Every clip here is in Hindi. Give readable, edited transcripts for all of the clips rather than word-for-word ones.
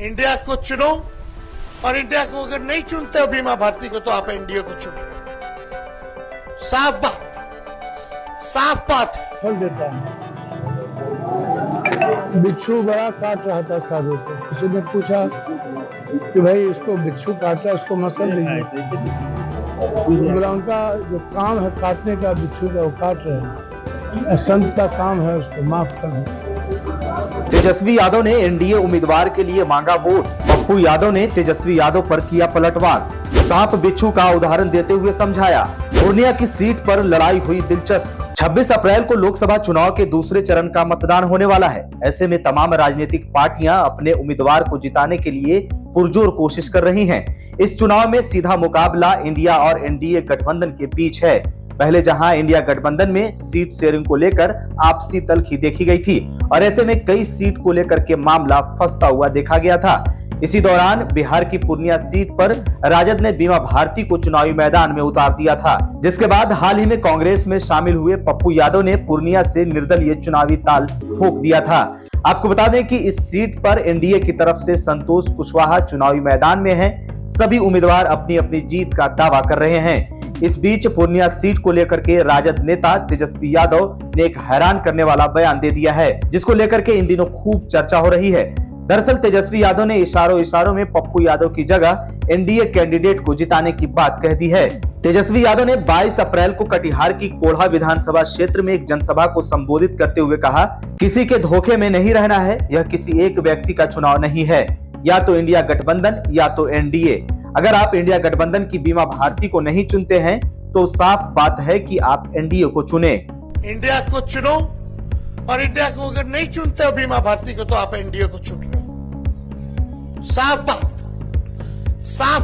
इंडिया को चुनो और इंडिया को अगर नहीं चुनते हो बीमा भारती को तो आप एनडीए को चुन रहे हो। साफ बात है। फल देता है। बिच्छू बड़ा काट रहा था साधु को, किसी ने पूछा कि भाई इसको बिच्छू काट रहा है, उसको मसल दीजिए। बोला उनका जो काम है काटने का बिच्छू का, वो काट रहे हैं। संत का काम है उसको माफ करना। तेजस्वी यादव ने एनडीए उम्मीदवार के लिए मांगा वोट। पप्पू यादव ने तेजस्वी यादव पर किया पलटवार। सांप बिच्छू का उदाहरण देते हुए समझाया। पूर्णिया की सीट पर लड़ाई हुई दिलचस्प। 26 अप्रैल को लोकसभा चुनाव के दूसरे चरण का मतदान होने वाला है। ऐसे में तमाम राजनीतिक पार्टियां अपने उम्मीदवार को जिताने के लिए पुरजोर कोशिश कर रही हैं। इस चुनाव में सीधा मुकाबला इंडिया और एनडीए गठबंधन के बीच है। पहले जहां इंडिया गठबंधन में सीट शेयरिंग को लेकर आपसी तल्खी देखी गई थी और ऐसे में कई सीट को लेकर के मामला फंसता हुआ देखा गया था। इसी दौरान बिहार की पूर्णिया सीट पर राजद ने बीमा भारती को चुनावी मैदान में उतार दिया था, जिसके बाद हाल ही में कांग्रेस में शामिल हुए पप्पू यादव ने पूर्णिया से निर्दलीय चुनावी ताल ठोक दिया था। आपको बता दें कि इस सीट पर एनडीए की तरफ से संतोष कुशवाहा चुनावी मैदान में हैं। सभी उम्मीदवार अपनी अपनी जीत का दावा कर रहे हैं। इस बीच पूर्णिया सीट को लेकर के राजद नेता तेजस्वी यादव ने एक हैरान करने वाला बयान दे दिया है, जिसको लेकर के इन दिनों खूब चर्चा हो रही है। दरअसल तेजस्वी यादव ने इशारों में पप्पू यादव की जगह एनडीए कैंडिडेट को जिताने की बात कह दी है। तेजस्वी यादव ने 22 अप्रैल को कटिहार की कोढ़ा विधानसभा क्षेत्र में एक जनसभा को संबोधित करते हुए कहा, किसी के धोखे में नहीं रहना है। यह किसी एक व्यक्ति का चुनाव नहीं है, या तो इंडिया गठबंधन या तो एनडीए। अगर आप इंडिया गठबंधन की बीमा भारती को नहीं चुनते हैं तो साफ बात है कि आप एनडीए को चुने। इंडिया को चुनो और इंडिया को अगर नहीं चुनते हो बीमा भारती को तो आप एनडीए को चुन रहे हो। साफ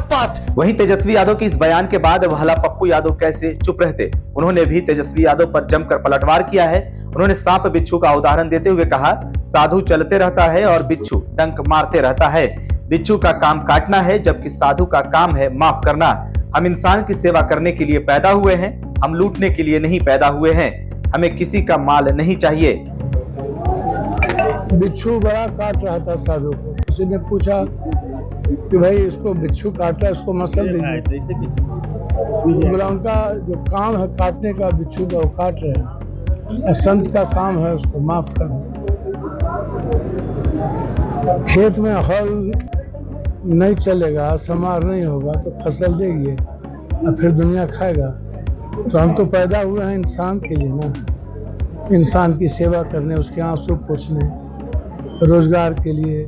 बात है। वहीं तेजस्वी यादव के इस बयान के बाद भला पप्पू यादव कैसे चुप रहते। उन्होंने भी तेजस्वी यादव पर जमकर पलटवार किया है। उन्होंने सांप बिच्छू का उदाहरण देते हुए कहा, साधु चलते रहता है और बिच्छू डंक मारते रहता है। बिच्छू का काम काटना है, जबकि साधु का काम है माफ करना। हम इंसान की सेवा करने के लिए पैदा हुए हैं, हम लूटने के लिए नहीं पैदा हुए हैं। हमें किसी का माल नहीं चाहिए। बिच्छू बड़ा काट रहा था साधु को, किसी ने पूछा कि भाई इसको बिच्छू काट रहा है, उसको मसल दीजिए। बोला उनका जो काम है काटने का बिच्छू का, वो काट रहे हैं। संत का काम है उसको माफ करना। खेत में हल नहीं चलेगा, समार नहीं होगा तो फसल देगी और फिर दुनिया खाएगा। तो हम तो पैदा हुए हैं इंसान के लिए ना, इंसान की सेवा करने, उसके आंसू पोंछने, रोजगार के लिए।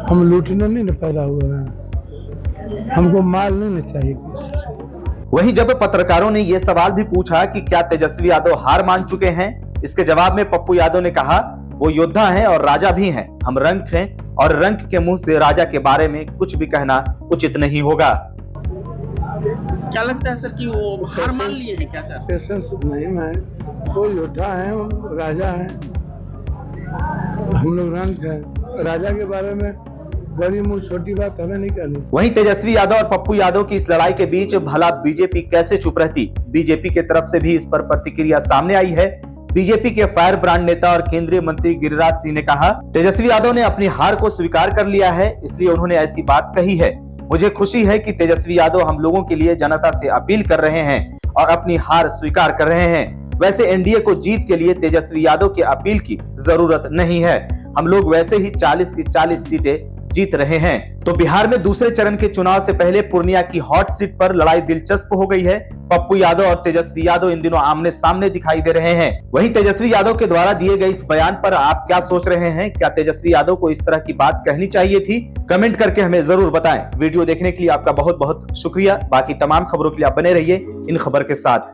हम लूटने नहीं पैदा हुए हैं, हमको माल नहीं चाहिए किसी से। वहीं जब पत्रकारों ने यह सवाल भी पूछा कि क्या तेजस्वी यादव हार मान चुके हैं, इसके जवाब में पप्पू यादव ने कहा, वो योद्धा हैं और राजा भी हैं। हम रंक हैं और रंक के मुंह से राजा के बारे में कुछ भी कहना उचित नहीं होगा। क्या लगता है सर कि वो हार मान लिए हैं क्या सर? पेशेंस नहीं, मैं वो योद्धा है, राजा है, हम लोग रंक हैं। राजा के बारे में बड़ी मुंह छोटी बात हमें नहीं करनी। वहीं तेजस्वी यादव और पप्पू यादव की इस लड़ाई के बीच भला बीजेपी कैसे चुप रहती। बीजेपी की तरफ से भी इस पर प्रतिक्रिया सामने आई है। बीजेपी के फायर ब्रांड नेता और केंद्रीय मंत्री गिरिराज सिंह ने कहा, तेजस्वी यादव ने अपनी हार को स्वीकार कर लिया है, इसलिए उन्होंने ऐसी बात कही है। मुझे खुशी है कि तेजस्वी यादव हम लोगों के लिए जनता से अपील कर रहे हैं और अपनी हार स्वीकार कर रहे हैं। वैसे एनडीए को जीत के लिए तेजस्वी यादव की अपील की जरूरत नहीं है। हम लोग वैसे ही 40 की 40 सीटें जीत रहे हैं। तो बिहार में दूसरे चरण के चुनाव से पहले पूर्णिया की हॉट सीट पर लड़ाई दिलचस्प हो गई है। पप्पू यादव और तेजस्वी यादव इन दिनों आमने सामने दिखाई दे रहे हैं। वहीं तेजस्वी यादव के द्वारा दिए गए इस बयान पर आप क्या सोच रहे हैं? क्या तेजस्वी यादव को इस तरह की बात कहनी चाहिए थी? कमेंट करके हमें जरूर बताएं। वीडियो देखने के लिए आपका बहुत बहुत शुक्रिया। बाकी तमाम खबरों के लिए आप बने रहिए इन खबर के साथ।